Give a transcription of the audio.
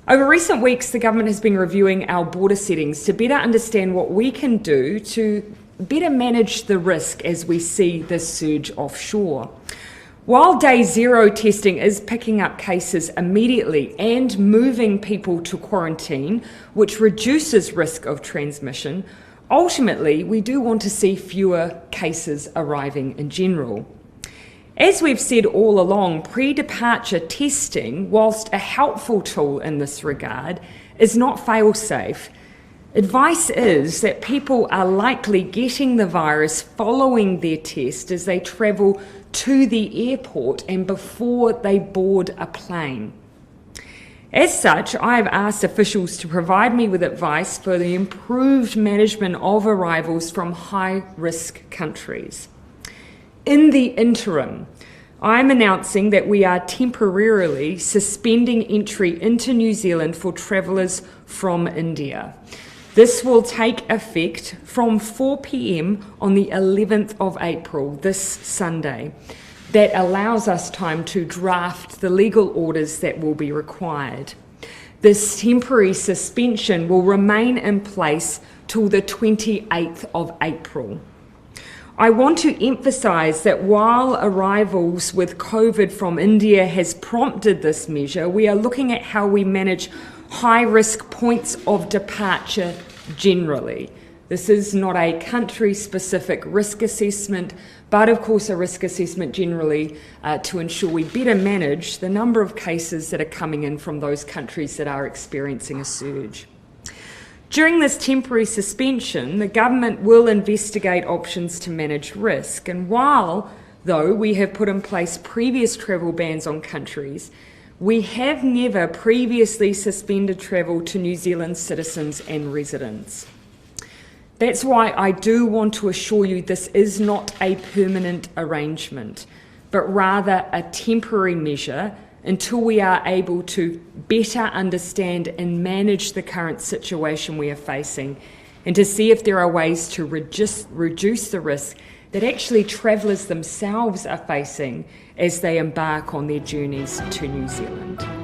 Over recent weeks, the government has been reviewing our border settings to better understand what we can do to better manage the risk as we see this surge offshore. While day zero testing is picking up cases immediately and moving people to quarantine, which reduces risk of transmission, ultimately we do want to see fewer cases arriving in general. As we've said all along, pre-departure testing, whilst a helpful tool in this regard, is not fail-safe. Advice is that people are likely getting the virus following their test as they travel to the airport and before they board a plane. As such, I have asked officials to provide me with advice for the improved management of arrivals from high-risk countries. In the interim, I'm announcing that we are temporarily suspending entry into New Zealand for travellers from India. This will take effect from 4 p.m. on the 11th of April, this Sunday. That allows us time to draft the legal orders that will be required. This temporary suspension will remain in place till the 28th of April. I want to emphasise that while arrivals with COVID from India has prompted this measure, we are looking at how we manage high-risk points of departure generally. This is not a country-specific risk assessment, but of course a risk assessment generally to ensure we better manage the number of cases that are coming in from those countries that are experiencing a surge. During this temporary suspension, the government will investigate options to manage risk, and while, though, we have put in place previous travel bans on countries, we have never previously suspended travel to New Zealand citizens and residents. That's why I do want to assure you this is not a permanent arrangement, but rather a temporary measure until we are able to better understand and manage the current situation we are facing, and to see if there are ways to reduce the risk that actually travellers themselves are facing as they embark on their journeys to New Zealand.